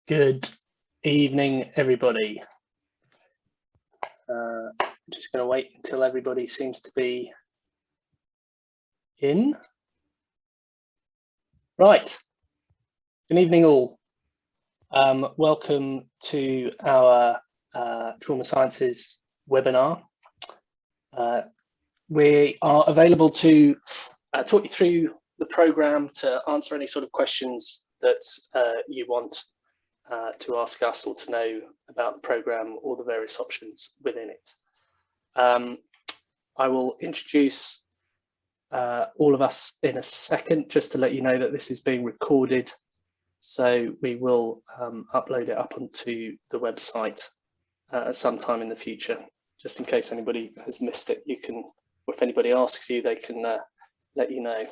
Good evening, everybody. Just going to wait until everybody seems to be in. Right. Good evening, all. Welcome to our Trauma Sciences webinar. We are available to talk you through the programme, to answer any sort of questions that you want to ask us or to know about the programme or the various options within it. I will introduce all of us in a second, just to let you know that this is being recorded. So we will upload it up onto the website at some time in the future, just in case anybody has missed it. You can, or if anybody asks you, they can let you know.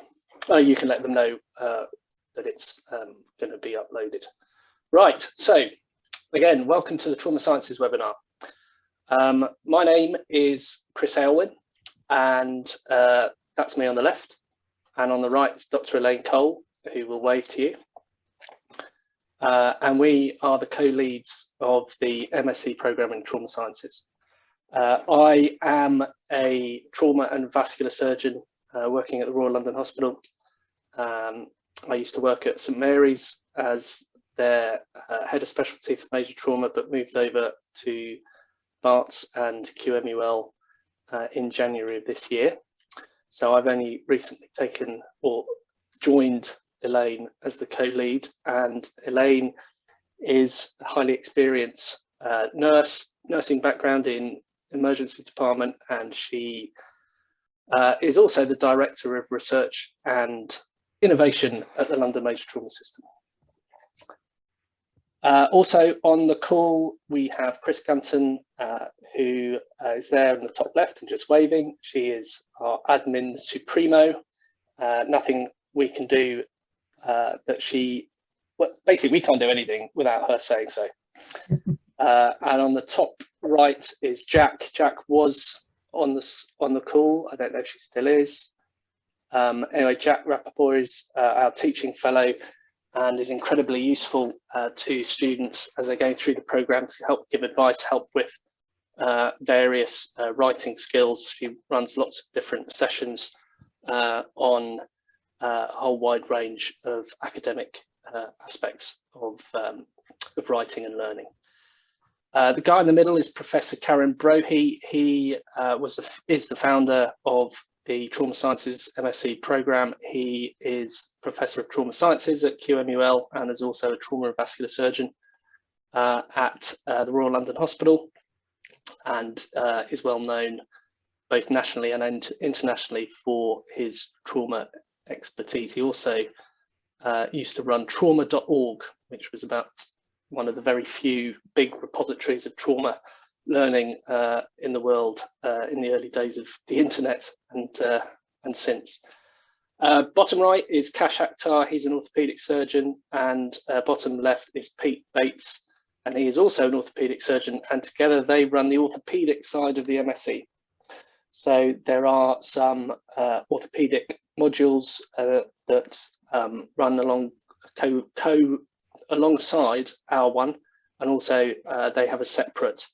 You can let them know that it's going to be uploaded. Right, so again, welcome to the Trauma Sciences webinar. My name is Chris Aylwin, and that's me on the left. And on the right is Dr. Elaine Cole, who will wave to you. And we are the co-leads of the MSc programme in Trauma Sciences. I am a trauma and vascular surgeon working at the Royal London Hospital. I used to work at St Mary's as their head of specialty for major trauma, but moved over to Barts and QMUL in January of this year. So I've only recently taken or joined Elaine as the co-lead, and Elaine is a highly experienced nursing background in emergency department, and she is also the director of research and innovation at the London Major Trauma System. Also on the call, we have Chris Gunton, who is there in the top left and just waving. She is our admin supremo. Nothing we can do that she, well, basically we can't do anything without her saying so. And on the top right is Jack. Jack was on the call. I don't know if she still is. Anyway, Jack Rappaport is our teaching fellow and is incredibly useful to students as they're going through the programme to help give advice, help with various writing skills. She runs lots of different sessions on a whole wide range of academic aspects of writing and learning. The guy in the middle is Professor Karen Brohy. He is the founder of the Trauma Sciences MSc programme. He is Professor of Trauma Sciences at QMUL and is also a trauma and vascular surgeon at the Royal London Hospital, and is well known both nationally and internationally for his trauma expertise. He also used to run trauma.org, which was about one of the very few big repositories of trauma learning in the world in the early days of the internet and since. Bottom right is Kash Akhtar. He's an orthopaedic surgeon, and bottom left is Pete Bates, and he is also an orthopaedic surgeon, and together they run the orthopaedic side of the MSc. So there are some orthopaedic modules that run alongside our one, and also they have a separate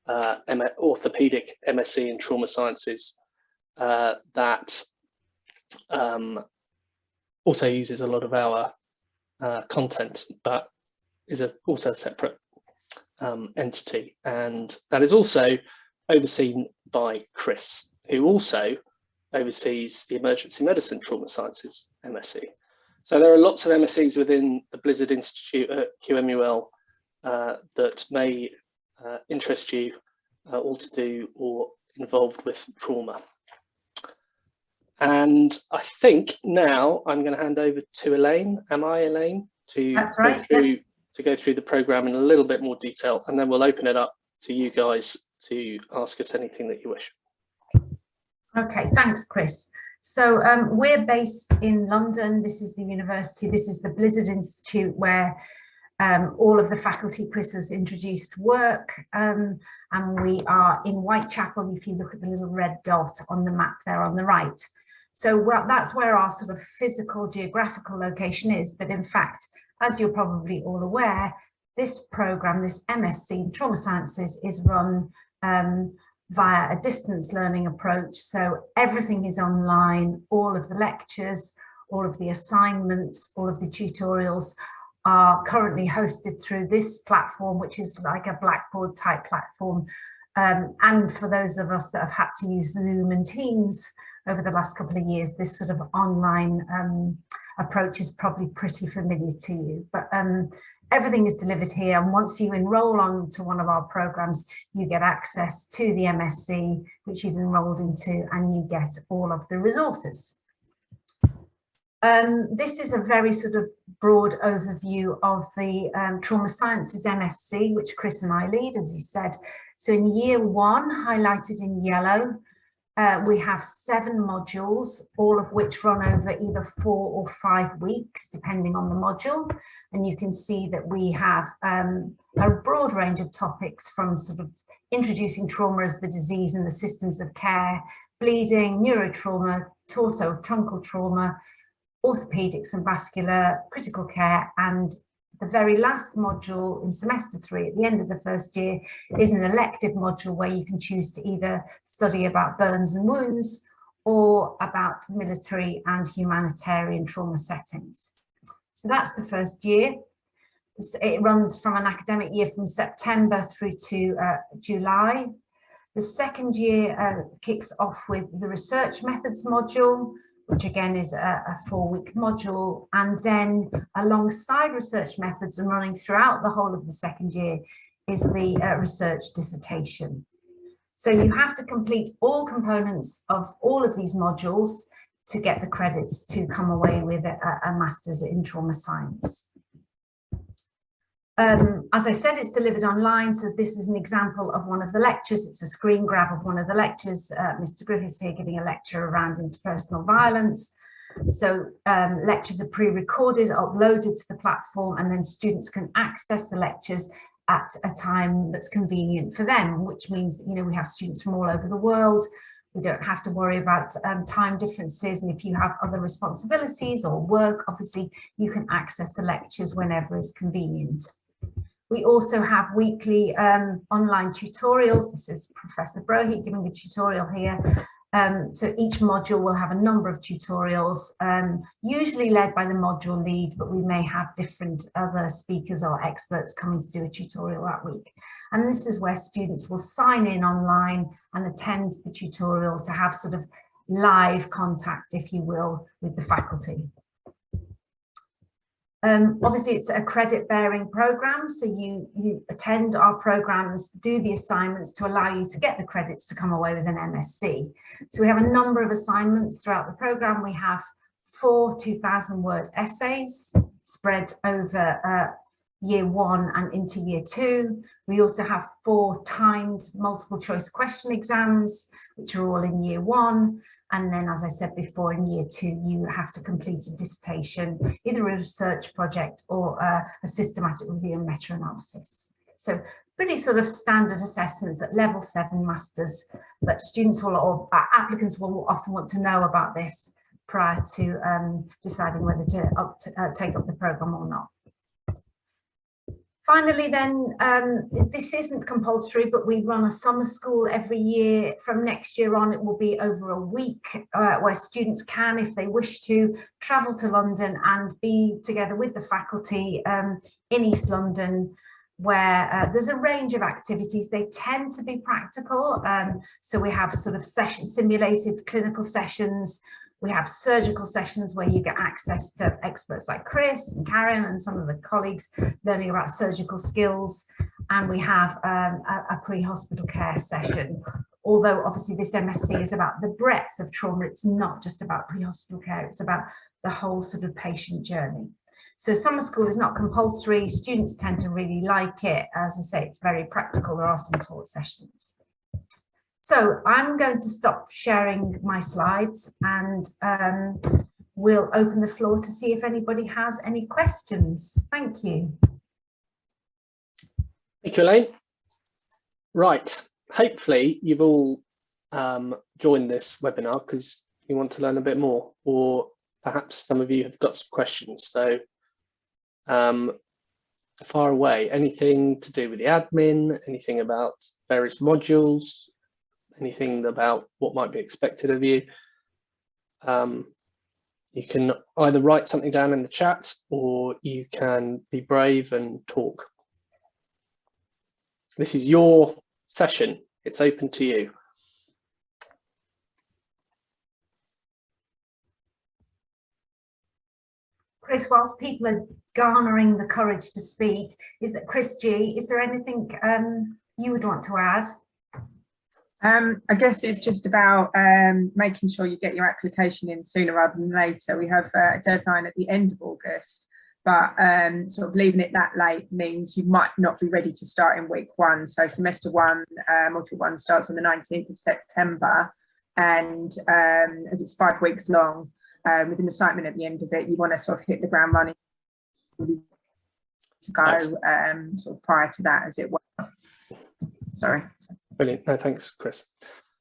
orthopaedic MSc in trauma sciences that also uses a lot of our content, but is also a separate entity, and that is also overseen by Chris, who also oversees the emergency medicine trauma sciences MSc. So there are lots of MScs within the Blizard Institute at QMUL that may interest you, all to do or involved with trauma. And I think now I'm going to hand over to Elaine. Am I, Elaine? That's right. To go through the programme in a little bit more detail, and then we'll open it up to you guys to ask us anything that you wish. Okay, thanks, Chris. So we're based in London. This is the university. This is the Blizard Institute, where all of the faculty Chris has introduced work, and we are in Whitechapel, if you look at the little red dot on the map there on the right. So that's where our sort of physical geographical location is, but in fact, as you're probably all aware, this program, this MSc in Trauma Sciences, is run via a distance learning approach. So everything is online, all of the lectures, all of the assignments, all of the tutorials are currently hosted through this platform, which is like a Blackboard type platform. And for those of us that have had to use Zoom and Teams over the last couple of years, this sort of online approach is probably pretty familiar to you. But everything is delivered here, and once you enroll on to one of our programs, you get access to the MSc, which you've enrolled into, and you get all of the resources. This is a very sort of broad overview of the Trauma Sciences MSc, which Chris and I lead, as he said. So in year 1, highlighted in yellow, we have 7 modules, all of which run over either 4 or 5 weeks, depending on the module. And you can see that we have a broad range of topics, from sort of introducing trauma as the disease and the systems of care, bleeding, neurotrauma, torso-truncal trauma, orthopedics and vascular, critical care, and the very last module in semester 3 at the end of the first year is an elective module where you can choose to either study about burns and wounds or about military and humanitarian trauma settings. So that's the first year. It runs from an academic year from September through to July. The second year kicks off with the research methods module, which again is a 4-week module, and then alongside research methods and running throughout the whole of the second year is the research dissertation. So you have to complete all components of all of these modules to get the credits to come away with a master's in trauma science. As I said, it's delivered online, so this is an example of one of the lectures. It's a screen grab of one of the lectures. Mr. Griffiths here giving a lecture around interpersonal violence. So lectures are pre-recorded, uploaded to the platform, and then students can access the lectures at a time that's convenient for them, which means that, you know, we have students from all over the world. We don't have to worry about time differences, and if you have other responsibilities or work, obviously you can access the lectures whenever is convenient. We also have weekly online tutorials. This is Professor Brohi giving a tutorial here. So each module will have a number of tutorials, usually led by the module lead, but we may have different other speakers or experts coming to do a tutorial that week. And this is where students will sign in online and attend the tutorial to have sort of live contact, if you will, with the faculty. Obviously, it's a credit-bearing program, so you attend our programs, do the assignments to allow you to get the credits to come away with an MSc. So we have a number of assignments throughout the program. We have 4 2,000-word essays spread over year 1 and into year 2. We also have 4 timed multiple choice question exams, which are all in year 1. And then, as I said before, in year 2, you have to complete a dissertation, either a research project or a systematic review and meta-analysis. So pretty sort of standard assessments at level 7 masters, but students will, or applicants will often want to know about this prior to deciding whether to take up the program or not. Finally, then, this isn't compulsory, but we run a summer school every year. From next year on, it will be over a week where students can, if they wish to, travel to London and be together with the faculty in East London, where there's a range of activities. They tend to be practical. So we have sort of simulated clinical sessions. We have surgical sessions where you get access to experts like Chris and Karen and some of the colleagues learning about surgical skills. And we have a pre-hospital care session. Although obviously this MSc is about the breadth of trauma, it's not just about pre-hospital care, it's about the whole sort of patient journey. So summer school is not compulsory. Students tend to really like it. As I say, it's very practical. There are some taught sessions. So I'm going to stop sharing my slides and we'll open the floor to see if anybody has any questions. Thank you. Thank you, Elaine. Right, hopefully you've all joined this webinar because you want to learn a bit more, or perhaps some of you have got some questions. So far away. Anything to do with the admin, anything about various modules, anything about what might be expected of you. You can either write something down in the chat or you can be brave and talk. This is your session. It's open to you. Chris, whilst people are garnering the courage to speak, Chris G, is there anything you would want to add? I guess it's just about making sure you get your application in sooner rather than later. We have a deadline at the end of August, but sort of leaving it that late means you might not be ready to start in week 1. So semester 1, module 1 starts on the 19th of September, and as it's 5 weeks long, with an assignment at the end of it, you want to sort of hit the ground running to go sort of prior to that, as it were. Sorry. Brilliant. No, thanks, Chris.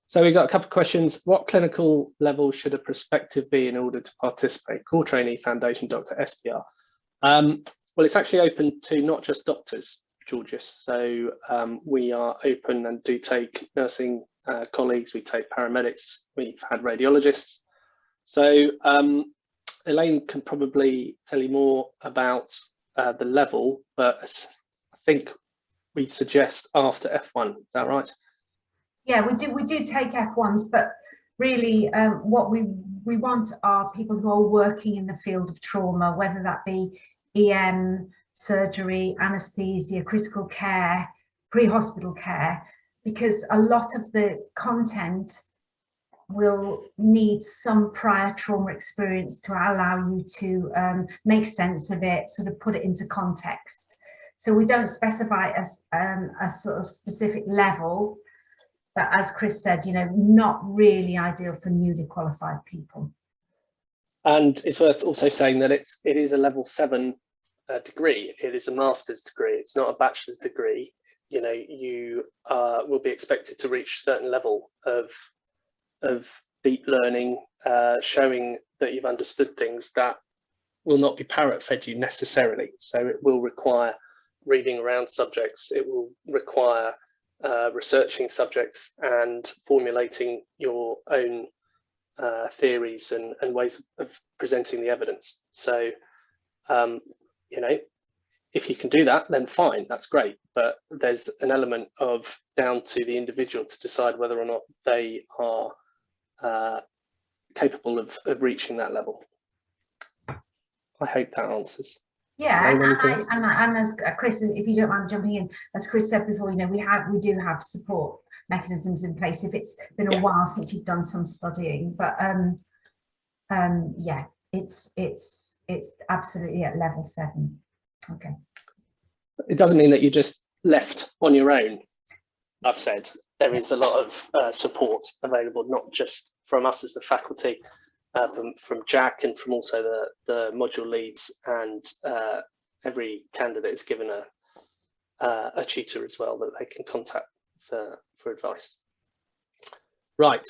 So we've got a couple of questions. What clinical level should a prospective be in order to participate? Core trainee, foundation doctor, SPR. Well, it's actually open to not just doctors, Georges. So we are open and do take nursing colleagues, we take paramedics, we've had radiologists. So Elaine can probably tell you more about the level, but I think we suggest after F1. Is that right? Yeah, we do take F1s, but really what we want are people who are working in the field of trauma, whether that be EM, surgery, anaesthesia, critical care, pre-hospital care, because a lot of the content will need some prior trauma experience to allow you to make sense of it, sort of put it into context. So we don't specify a sort of specific level, but as Chris said, you know, not really ideal for newly qualified people. And it's worth also saying that it is a level 7 degree. It is a master's degree. It's not a bachelor's degree. You know, you will be expected to reach a certain level of deep learning, showing that you've understood things that will not be parrot fed you necessarily. So it will require reading around subjects. It will require researching subjects and formulating your own theories and ways of presenting the evidence. So, you know, if you can do that, then fine, that's great. But there's an element of down to the individual to decide whether or not they are capable of reaching that level. I hope that answers. Yeah, and as Chris, if you don't mind jumping in, as Chris said before, you know, we do have support mechanisms in place if it's been a while since you've done some studying. But yeah, it's absolutely at level 7. Okay. It doesn't mean that you're just left on your own. I've said there is a lot of support available, not just from us as the faculty, from Jack and from also the module leads, and every candidate is given a tutor as well that they can contact for advice. Right,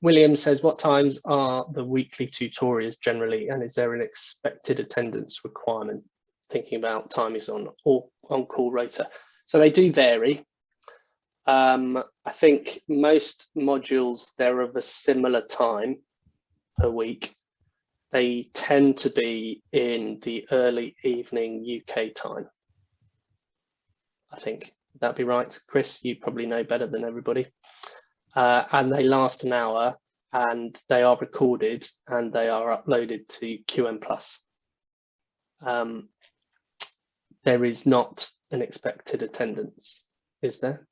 William says, what times are the weekly tutorials generally, and is there an expected attendance requirement? Thinking about time is on call rota. So they do vary. I think most modules, they're of a similar time per week. They tend to be in the early evening UK time. I think that'd be right. Chris, you probably know better than everybody. And they last an hour, and they are recorded and they are uploaded to QM+. There is not an expected attendance, is there?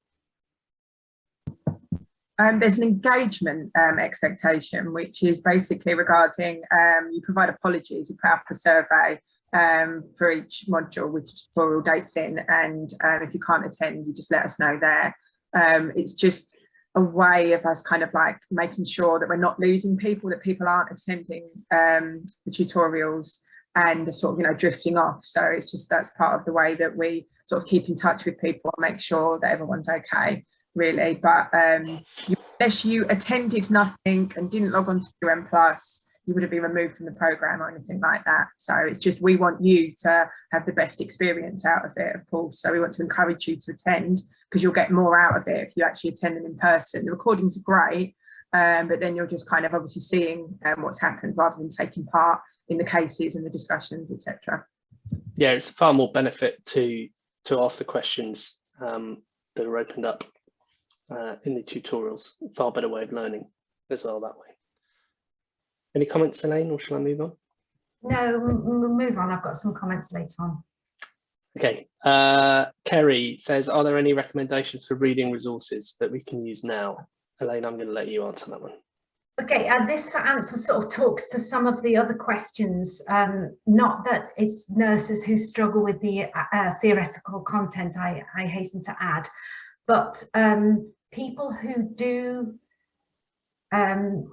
There's an engagement expectation, which is basically regarding you provide apologies, you put up a survey for each module with tutorial dates in, and if you can't attend, you just let us know there. It's just a way of us kind of like making sure that we're not losing people, that people aren't attending the tutorials and are sort of, you know, drifting off. So it's just, that's part of the way that we sort of keep in touch with people and make sure that everyone's okay, really. But unless you attended nothing and didn't log on to QM+, you wouldn't be removed from the program or anything like that. So it's just, we want you to have the best experience out of it, of course. So we want to encourage you to attend, because you'll get more out of it if you actually attend them in person. The recordings are great, but then you're just kind of obviously seeing what's happened rather than taking part in the cases and the discussions, etc. Yeah, it's far more benefit to ask the questions that are opened up in the tutorials. Far better way of learning as well that way. Any comments, Elaine, or shall I move on? No, we'll move on. I've got some comments later on. Okay. Kerry says, are there any recommendations for reading resources that we can use now? Elaine, I'm going to let you answer that one. Okay, this answer sort of talks to some of the other questions, not that it's nurses who struggle with the theoretical content, I hasten to add, but people who do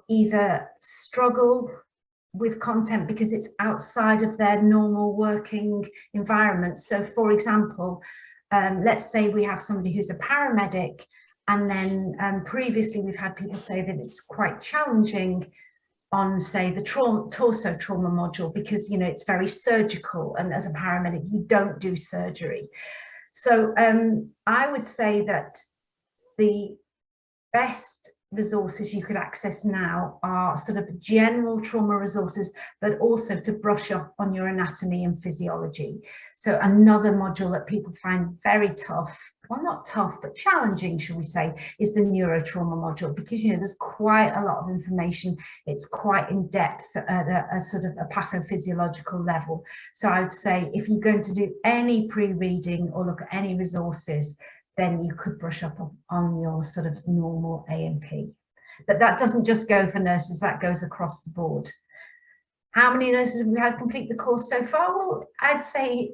either struggle with content because it's outside of their normal working environment. So for example, let's say we have somebody who's a paramedic, and then previously we've had people say that it's quite challenging on, say, the torso trauma module, because, you know, it's very surgical, and as a paramedic you don't do surgery. So I would say that the best resources you could access now are sort of general trauma resources, but also to brush up on your anatomy and physiology. So another module that people find very tough, well, not tough, but challenging, shall we say, is the neurotrauma module, because, you know, there's quite a lot of information. It's quite in depth at a sort of a pathophysiological level. So I would say if you're going to do any pre-reading or look at any resources, then you could brush up on your sort of normal A&P. But that doesn't just go for nurses, that goes across the board. How many nurses have we had complete the course so far? Well, I'd say,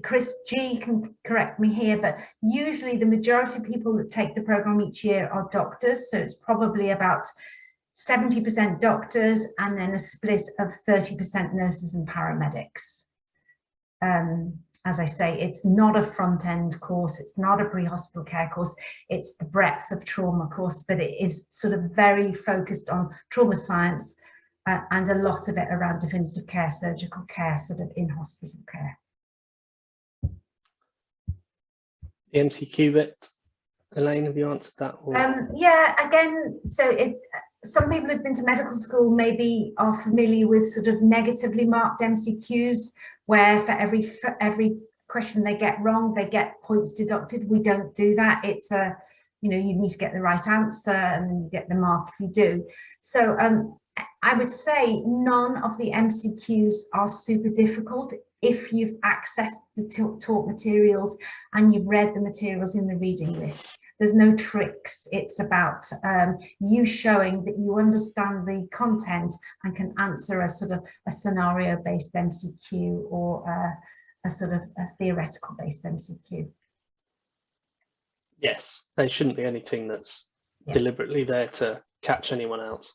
Chris G can correct me here, but usually the majority of people that take the program each year are doctors. So it's probably about 70% doctors, and then a split of 30% nurses and paramedics. As I say, it's not a front-end course, it's not a pre-hospital care course, it's the breadth of trauma course, but it is sort of very focused on trauma science and a lot of it around definitive care, surgical care, sort of in-hospital care. The MCQ bit, Elaine, have you answered that? Or? Yeah, again, so some people who've been to medical school maybe are familiar with sort of negatively marked MCQs, where for every question they get wrong, they get points deducted. We don't do that. It's a, you know, you need to get the right answer and then you get the mark if you do. So I would say none of the MCQs are super difficult if you've accessed the taught materials and you've read the materials in the reading list. There's no tricks. It's about you showing that you understand the content and can answer a sort of a scenario-based MCQ or a sort of a theoretical-based MCQ. Yes, there shouldn't be anything that's deliberately there to catch anyone else.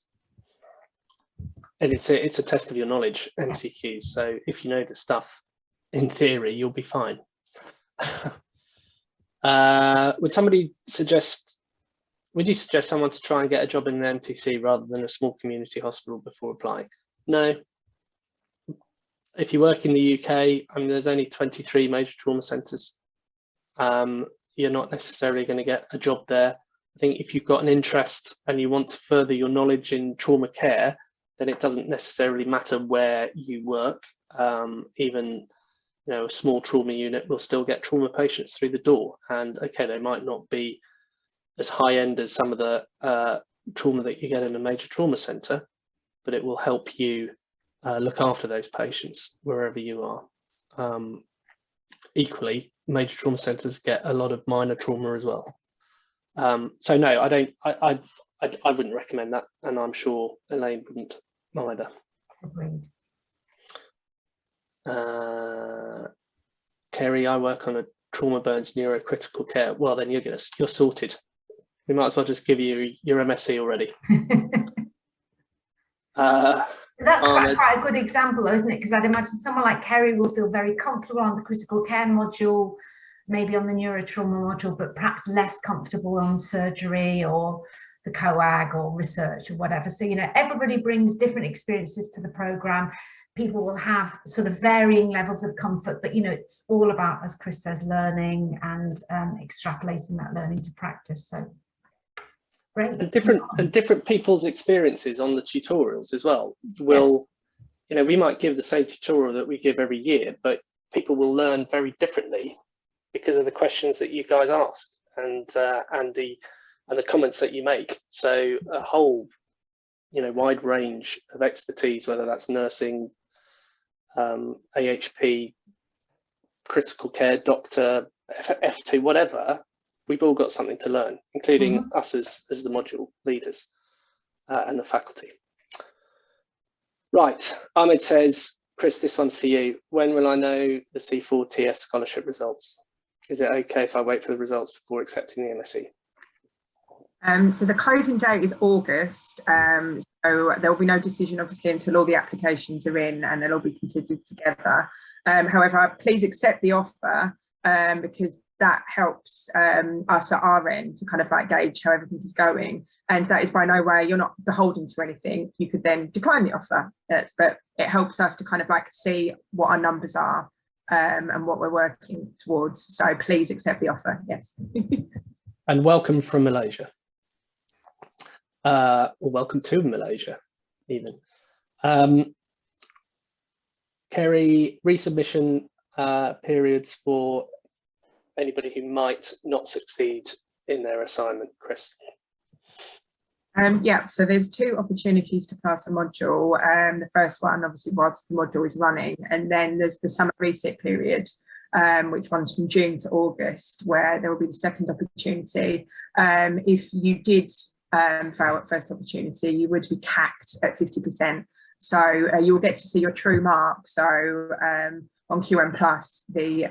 And it's a test of your knowledge, MCQs. So if you know the stuff, in theory, you'll be fine. Would you suggest someone to try and get a job in an MTC rather than a small community hospital before applying? No. If you work in the UK, I mean, there's only 23 major trauma centres. You're not necessarily going to get a job there. I think if you've got an interest and you want to further your knowledge in trauma care, then it doesn't necessarily matter where you work. Even, you know, a small trauma unit will still get trauma patients through the door, and okay, they might not be as high end as some of the trauma that you get in a major trauma centre, but it will help you look after those patients wherever you are. Equally, major trauma centres get a lot of minor trauma as well. So no, I wouldn't recommend that, and I'm sure Elaine wouldn't either. Agreed. Kerry, I work on a trauma burns neurocritical care. Well, then you're sorted. We might as well just give you your MSc already. That's quite a good example, though, isn't it? Because I'd imagine someone like Kerry will feel very comfortable on the critical care module, maybe on the neurotrauma module, but perhaps less comfortable on surgery or the coag or research or whatever. So, you know, everybody brings different experiences to the program. People will have sort of varying levels of comfort, but, you know, it's all about, as Chris says, learning and extrapolating that learning to practice. So great. And different people's experiences on the tutorials as well will, you know, we might give the same tutorial that we give every year, but people will learn very differently because of the questions that you guys ask and the comments that you make. So a whole, you know, wide range of expertise, whether that's nursing, AHP, critical care, doctor, F2, whatever, we've all got something to learn, including us as the module leaders and the faculty. Right, Ahmed says, Chris, this one's for you. When will I know the C4TS scholarship results? Is it okay if I wait for the results before accepting the MSc? So the closing date is August, so there will be no decision obviously until all the applications are in and they'll all be considered together. However, please accept the offer because that helps us at our end to kind of like gauge how everything is going, and that is by no way, you're not beholden to anything. You could then decline the offer, but it helps us to kind of like see what our numbers are and what we're working towards. So please accept the offer, yes. And welcome from Malaysia. Or welcome to Malaysia, even. Kerry, resubmission periods for anybody who might not succeed in their assignment, Chris? Yeah, so there's two opportunities to pass a module. The first one, obviously, whilst the module is running, and then there's the summer reset period, which runs from June to August, where there will be the second opportunity. If you did fail at first opportunity, you would be capped at 50%. So you will get to see your true mark. So on QM Plus, the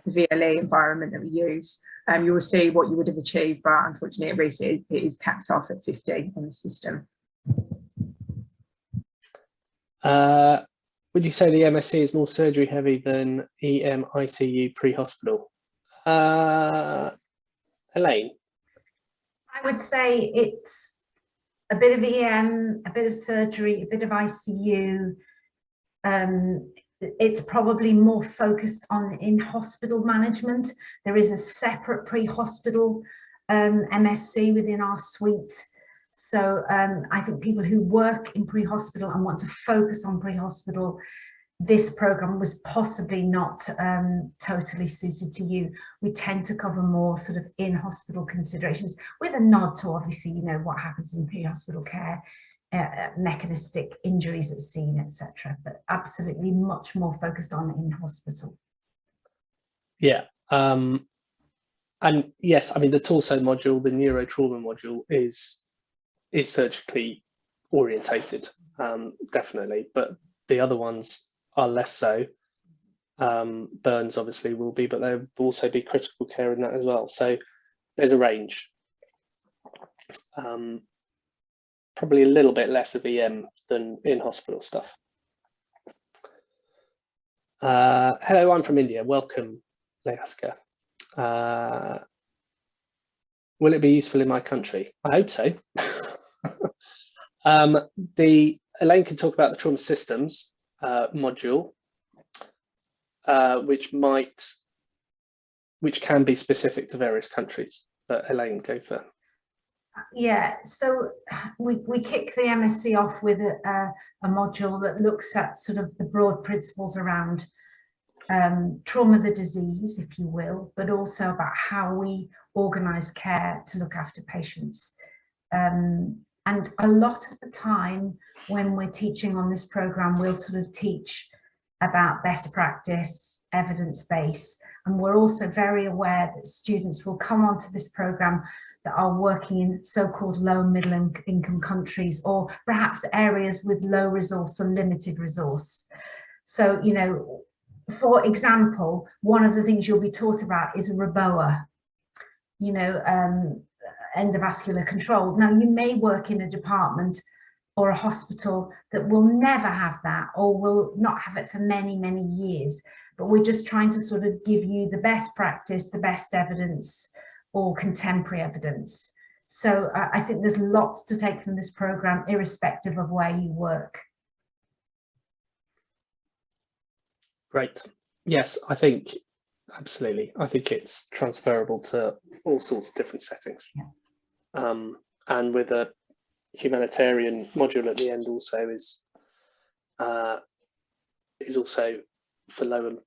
VLE environment that we use, you will see what you would have achieved, but unfortunately at reset it is capped off at 50 on the system. Would you say the MSc is more surgery heavy than EM ICU pre-hospital? Elaine? I would say it's a bit of EM, a bit of surgery, a bit of ICU. It's probably more focused on in-hospital management. There is a separate pre-hospital MSc within our suite. So I think people who work in pre-hospital and want to focus on pre-hospital, this program was possibly not totally suited to you. We tend to cover more sort of in-hospital considerations with a nod to obviously, you know, what happens in pre-hospital care, mechanistic injuries at scene, etc. But absolutely much more focused on in-hospital. Yeah. And yes, I mean, the torso module, the neurotrauma module is surgically orientated, definitely, but the other ones are less so. Burns obviously will be, but there will also be critical care in that as well. So there's a range. Probably a little bit less of EM than in-hospital stuff. Hello, I'm from India. Welcome, Leaska. Will it be useful in my country? I hope so. Elaine can talk about the trauma systems module, which can be specific to various countries. But Elaine, go for. Yeah, so we kick the MSc off with a module that looks at sort of the broad principles around trauma, the disease, if you will, but also about how we organise care to look after patients. And a lot of the time when we're teaching on this programme, we'll sort of teach about best practice, evidence base, and we're also very aware that students will come onto this programme that are working in so-called low middle income countries, or perhaps areas with low resource or limited resource. So, you know, for example, one of the things you'll be taught about is REBOA, you know, endovascular control. Now, you may work in a department or a hospital that will never have that, or will not have it for many, many years, but we're just trying to sort of give you the best practice, the best evidence, or contemporary evidence. So I think there's lots to take from this programme, irrespective of where you work. Great. Yes, I think absolutely. I think it's transferable to all sorts of different settings. Yeah. And with a humanitarian module at the end also is also for lower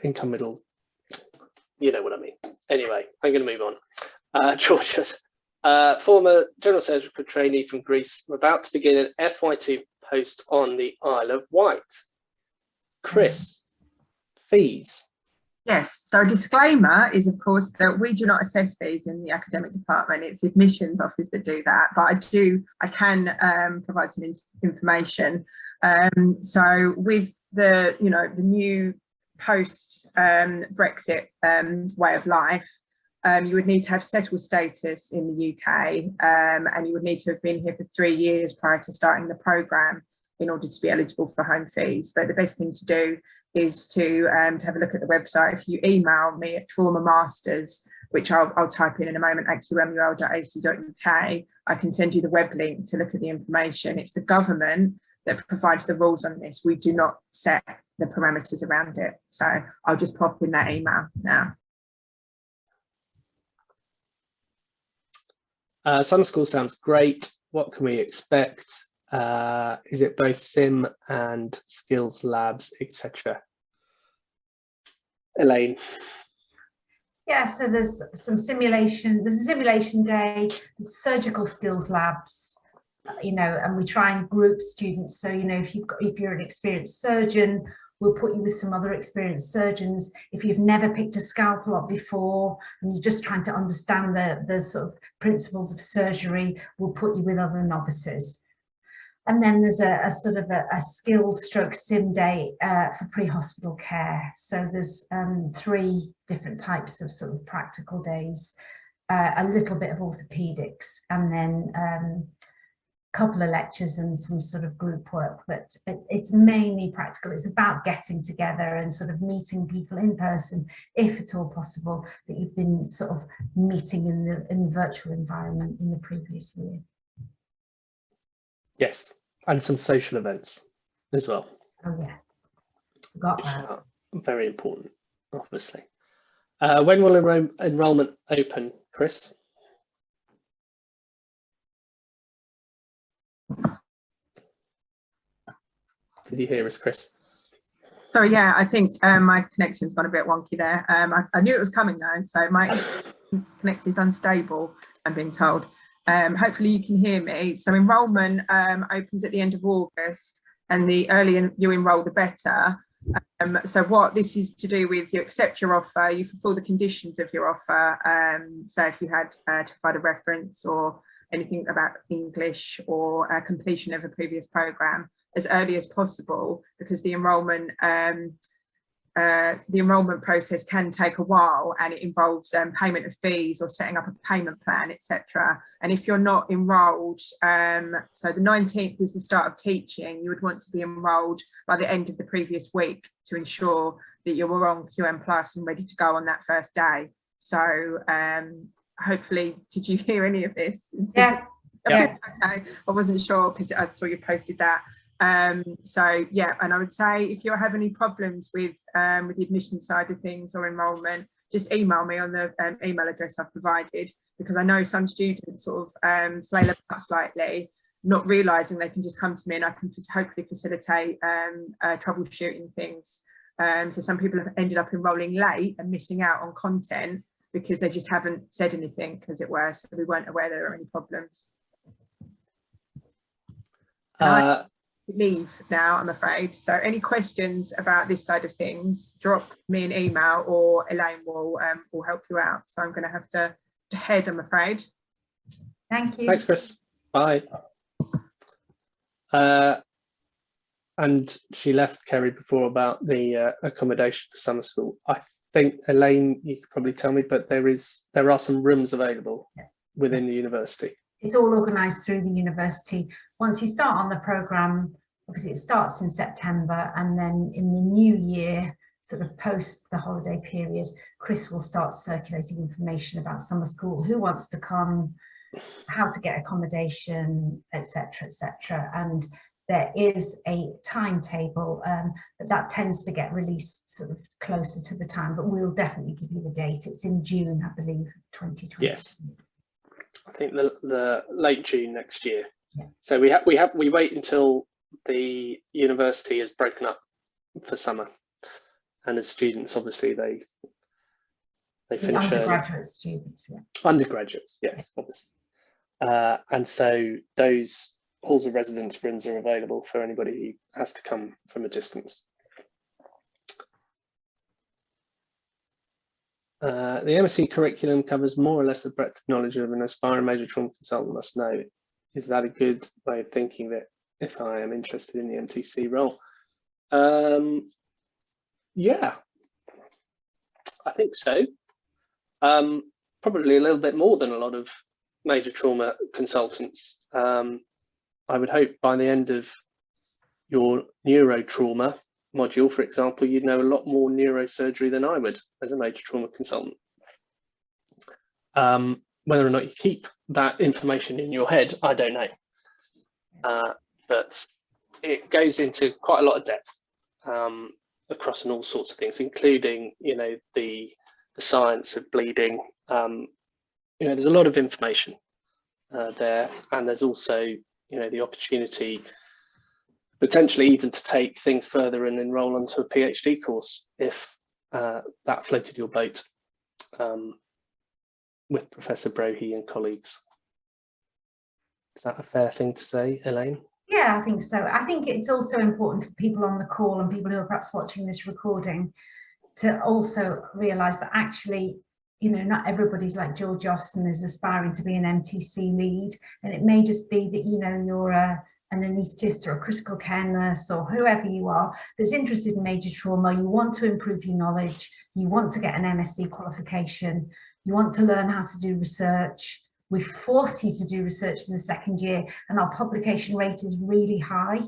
income middle. You know what I mean. Anyway, I'm going to move on. Georgia's former general surgical trainee from Greece. I'm about to begin an FY2 post on the Isle of Wight. Chris, fees. Yes, so a disclaimer is, of course, that we do not assess fees in the academic department. It's the admissions office that do that, but I can provide some information. So with the new post Brexit way of life, you would need to have settled status in the UK, and you would need to have been here for 3 years prior to starting the programme in order to be eligible for home fees. But the best thing to do is to have a look at the website. If you email me at traumamasters, which I'll type in a moment, aqmul.ac.uk, I can send you the web link to look at the information. It's the government that provides the rules on this. We do not set the parameters around it. So I'll just pop in that email now. Summer school sounds great. What can we expect? Is it both sim and skills labs, etc.? Elaine. Yeah, so there's some simulation. There's a simulation day, there's surgical skills labs, and we try and group students. So, if you're an experienced surgeon, we'll put you with some other experienced surgeons. If you've never picked a scalpel up before and you're just trying to understand the sort of principles of surgery, we'll put you with other novices. And then there's a sort of a skills stroke sim day for pre-hospital care. So there's 3 different types of sort of practical days, a little bit of orthopedics, and then a couple of lectures and some sort of group work. But it's mainly practical. It's about getting together and sort of meeting people in person, if at all possible, that you've been sort of meeting in the virtual environment in the previous year. Yes, and some social events as well. Oh yeah, got that. Very important, obviously. When will enrolment open, Chris? Did you hear us, Chris? Sorry, yeah, I think my connection's gone a bit wonky there. I knew it was coming though, so my connection is unstable, I'm being told. Hopefully you can hear me. So enrolment opens at the end of August, and the earlier you enrol, the better. So what this is to do with, you accept your offer, you fulfill the conditions of your offer. So if you had to provide a reference or anything about English or completion of a previous programme as early as possible, because the enrolment process can take a while, and it involves payment of fees or setting up a payment plan, etc. And if you're not enrolled, so the 19th is the start of teaching, you would want to be enrolled by the end of the previous week to ensure that you're on QM Plus and ready to go on that first day. So hopefully, did you hear any of this? Yeah. Okay, I wasn't sure because I saw you posted that. So yeah, and I would say if you have any problems with the admission side of things or enrolment, just email me on the email address I've provided, because I know some students sort of flail about slightly, not realising they can just come to me and I can just hopefully facilitate troubleshooting things. So some people have ended up enrolling late and missing out on content because they just haven't said anything, as it were, so we weren't aware there were any problems. Leave now, I'm afraid. So any questions about this side of things, drop me an email or Elaine will help you out. So I'm going to have to head, I'm afraid. Thank you. Thanks, Chris. Bye. And she left, Kerry, before about the accommodation for summer school. I think, Elaine, you could probably tell me, but there are some rooms available within the university. It's all organised through the university. Once you start on the programme, obviously it starts in September, and then in the new year, sort of post the holiday period, Chris will start circulating information about summer school, who wants to come, how to get accommodation, etc., etc. And there is a timetable, but that tends to get released sort of closer to the time, but we'll definitely give you the date. It's in June, I believe, 2020. Yes, I think the late June next year. Yeah. So we wait until the university is broken up for summer, and as students, obviously they finish undergraduate early. Students, yeah. Undergraduates, yes, obviously. And so those halls of residence rooms are available for anybody who has to come from a distance. The MSc curriculum covers more or less the breadth of knowledge of an aspiring major trauma consultant must know. Is that a good way of thinking that if I am interested in the MTC role? Yeah, I think so. Probably a little bit more than a lot of major trauma consultants. I would hope by the end of your neurotrauma module, for example, you'd know a lot more neurosurgery than I would as a major trauma consultant. Whether or not you keep that information in your head, I don't know. But it goes into quite a lot of depth across all sorts of things, including, you know, the science of bleeding. You know, there's a lot of information there, and there's also, you know, the opportunity potentially even to take things further and enroll onto a PhD course if that floated your boat with Professor Brohy and colleagues. Is that a fair thing to say, Elaine? Yeah, I think so. I think it's also important for people on the call and people who are perhaps watching this recording to also realise that actually, you know, not everybody's like George Austin is aspiring to be an MTC lead, and it may just be that, you know, you're an anaesthetist or a critical care nurse or whoever you are that's interested in major trauma. You want to improve your knowledge, you want to get an MSc qualification, you want to learn how to do research. We've forced you to do research in the second year, and our publication rate is really high.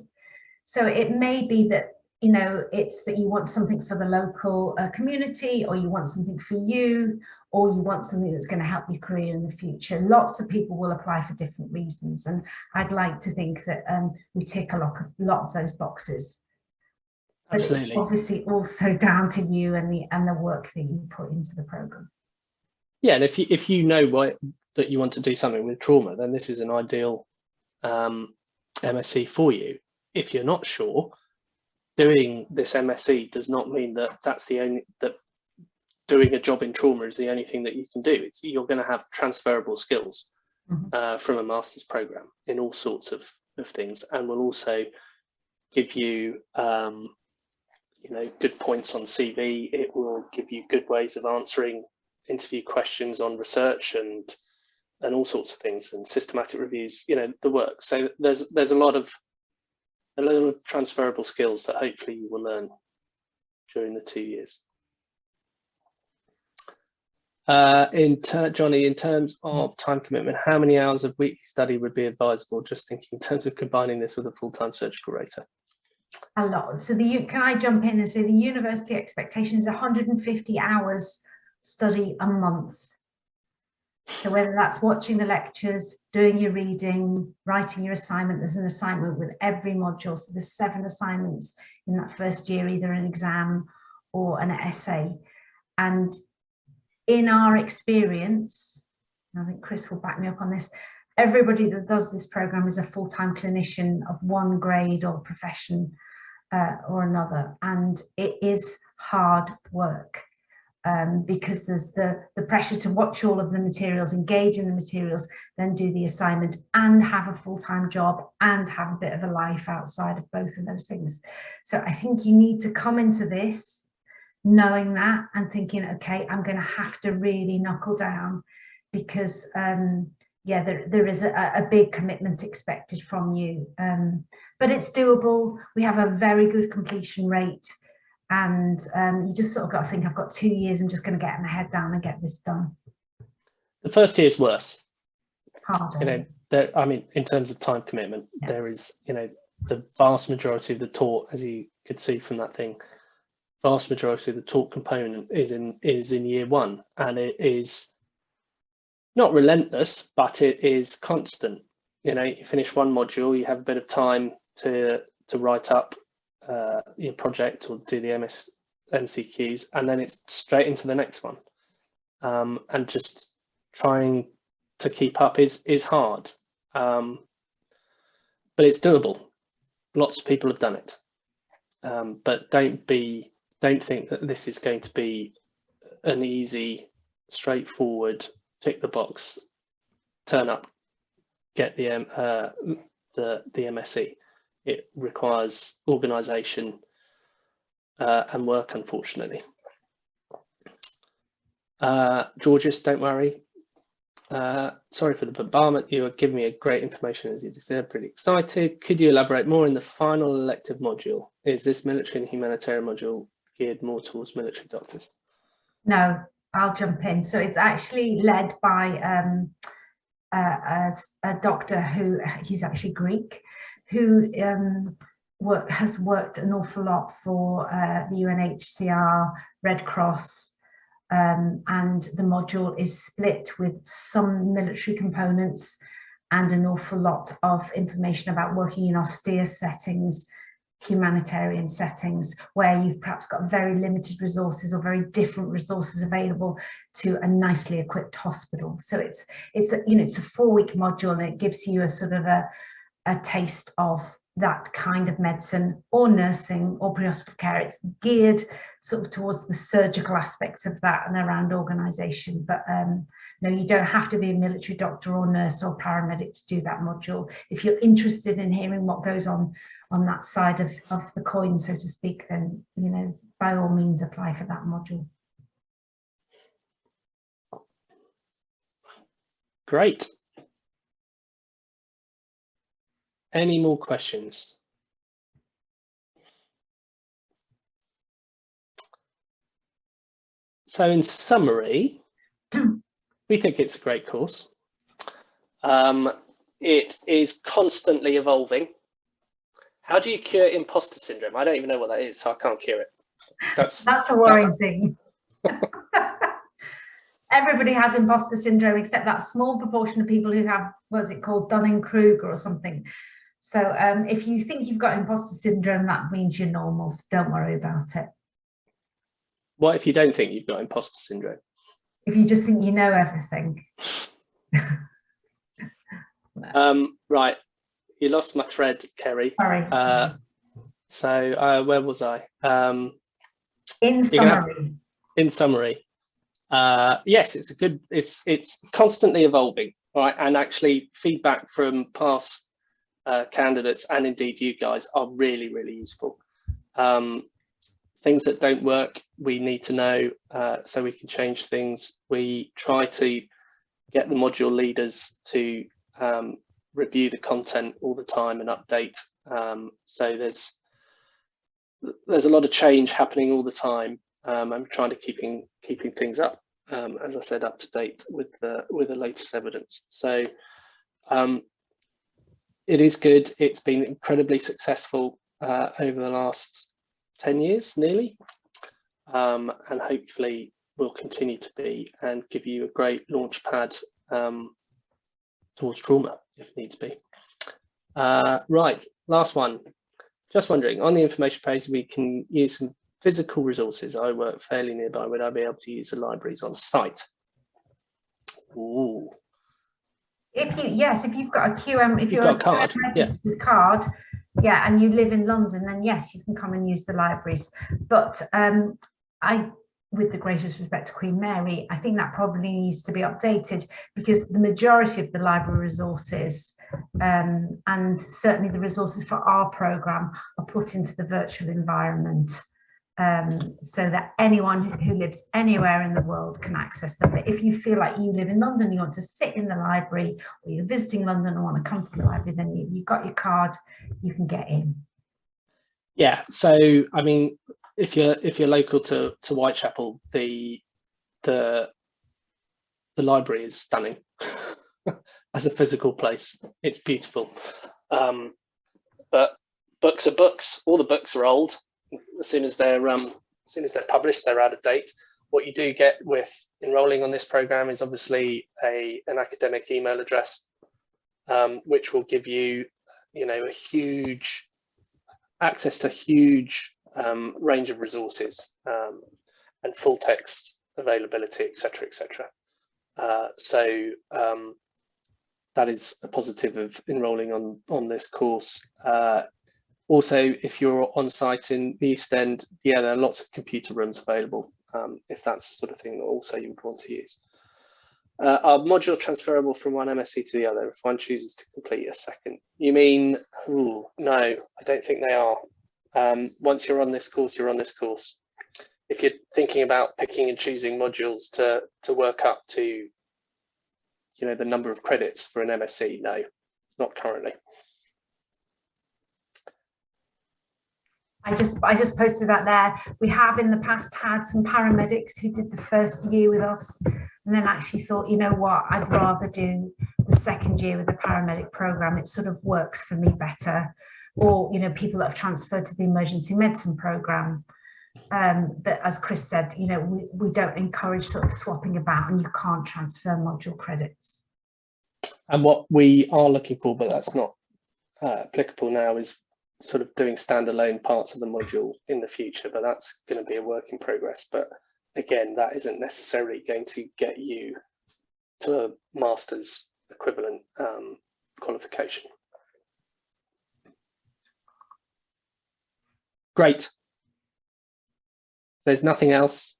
So it may be that, you know, it's that you want something for the local community, or you want something for you, or you want something that's going to help your career in the future. Lots of people will apply for different reasons, and I'd like to think that we tick a lot of those boxes. Absolutely. But it's obviously also down to you and the work that you put into the program. Yeah, and if you know that you want to do something with trauma, then this is an ideal MSc for you. If you're not sure, doing this MSc does not mean that that doing a job in trauma is the only thing that you can do. You're going to have transferable skills from a master's program in all sorts of things, and will also give you you know, good points on CV. It will give you good ways of answering interview questions on research and all sorts of things, and systematic reviews, you know, the work. So there's a lot of transferable skills that hopefully you will learn during the 2 years. Johnny, in terms of time commitment, how many hours of weekly study would be advisable? Just thinking in terms of combining this with a full-time surgical rota. A lot. So can I jump in and say the university expectation is 150 hours study a month. So whether that's watching the lectures, doing your reading, writing your assignment, there's an assignment with every module. So there's 7 assignments in that first year, either an exam or an essay. And in our experience, and I think Chris will back me up on this, everybody that does this program is a full-time clinician of one grade or profession or another. And it is hard work. Because there's the pressure to watch all of the materials, engage in the materials, then do the assignment and have a full-time job and have a bit of a life outside of both of those things. So I think you need to come into this knowing that and thinking, okay, I'm going to have to really knuckle down because, yeah, there is a big commitment expected from you. But it's doable. We have a very good completion rate. And you just sort of got to think, I've got 2 years, I'm just going to get my head down and get this done. The first year is worse. Harder. You know, I mean, in terms of time commitment, yeah. There is, you know, the vast majority of the taught, as you could see from that thing, vast majority of the taught component is in year 1, and it is not relentless, but it is constant. You know, you finish one module, you have a bit of time to write up your project or do the MCQs, and then it's straight into the next one. And just trying to keep up is hard, but it's doable. Lots of people have done it, but don't think that this is going to be an easy, straightforward, tick the box, turn up, get the MSc. It requires organisation and work, unfortunately. Georges, don't worry. Sorry for the bombardment. You are giving me a great information as you deserve. Pretty excited. Could you elaborate more in the final elective module? Is this military and humanitarian module geared more towards military doctors? No, I'll jump in. So it's actually led by a doctor who, he's actually Greek, who has worked an awful lot for the UNHCR, Red Cross, and the module is split with some military components and an awful lot of information about working in austere settings, humanitarian settings, where you've perhaps got very limited resources or very different resources available to a nicely equipped hospital. So it's a 4-week module, and it gives you a sort of a taste of that kind of medicine or nursing or pre-hospital care. It's geared sort of towards the surgical aspects of that and around organisation. But no, you don't have to be a military doctor or nurse or paramedic to do that module. If you're interested in hearing what goes on that side of the coin, so to speak, then, you know, by all means apply for that module. Great. Any more questions? So in summary, we think it's a great course. It is constantly evolving. How do you cure imposter syndrome? I don't even know what that is, so I can't cure it. That's a worrying thing. Everybody has imposter syndrome except that small proportion of people who have, what's it called, Dunning-Kruger or something. So if you think you've got imposter syndrome, that means you're normal, so don't worry about it. What if you don't think you've got imposter syndrome? If you just think you know everything. Right, you lost my thread, Kerry. Sorry. So where was I? In summary. In summary, yes, it's constantly evolving, right? And actually, feedback from past candidates and indeed you guys are really, really useful. Things that don't work, we need to know so we can change things. We try to get the module leaders to review the content all the time and update. So there's a lot of change happening all the time. I'm trying to keeping things up, as I said, up to date with the latest evidence. So it is good. It's been incredibly successful over the last 10 years, nearly, and hopefully will continue to be and give you a great launch pad towards trauma if needs be. Right, last one. Just wondering, on the information page, we can use some physical resources. I work fairly nearby. Would I be able to use the libraries on site? Ooh. If you've got a QM, if you've got a card, registered card, yeah, and you live in London, then yes, you can come and use the libraries. But with the greatest respect to Queen Mary, I think that probably needs to be updated, because the majority of the library resources and certainly the resources for our programme are put into the virtual environment, so that anyone who lives anywhere in the world can access them. But if you feel like you live in London, you want to sit in the library, or you're visiting London and want to come to the library, then you've got your card, you can get in. Yeah, so I mean, if you're local to Whitechapel, the library is stunning as a physical place. It's beautiful, but books are books. All the books are old. As soon as they're published, they're out of date. What you do get with enrolling on this program is obviously an academic email address, which will give you, a huge access to huge range of resources and full text availability, etc., etc. So that is a positive of enrolling on this course. Also, if you're on site in the East End, yeah, there are lots of computer rooms available, if that's the sort of thing that also you would want to use. Are modules transferable from one MSc to the other if one chooses to complete a second? You mean, no, I don't think they are. Once you're on this course, you're on this course. If you're thinking about picking and choosing modules to work up to, the number of credits for an MSc, no, not currently. I just posted that there. We have in the past had some paramedics who did the first year with us and then actually thought, you know what, I'd rather do the second year with the paramedic program. It sort of works for me better. Or, people that have transferred to the emergency medicine program. But as Chris said, we don't encourage sort of swapping about, and you can't transfer module credits. And what we are looking for, but that's not applicable now, is sort of doing standalone parts of the module in the future, but that's going to be a work in progress. But again, that isn't necessarily going to get you to a master's equivalent qualification. Great. There's nothing else.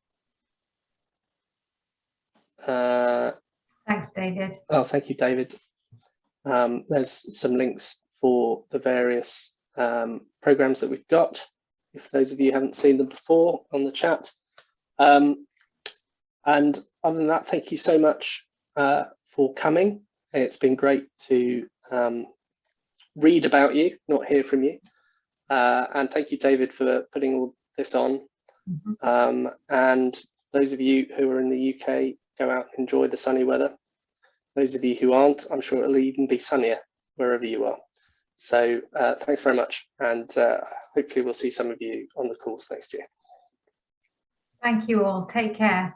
Thanks, David. Oh, thank you, David. There's some links for the various programs that we've got, if those of you haven't seen them before, on the chat. And other than that, thank you so much for coming. It's been great to read about you, not hear from you. And thank you, David, for putting all this on. Mm-hmm. And those of you who are in the UK, go out and enjoy the sunny weather. Those of you who aren't, I'm sure it'll even be sunnier wherever you are. So thanks very much. And hopefully we'll see some of you on the course next year. Thank you all. Take care.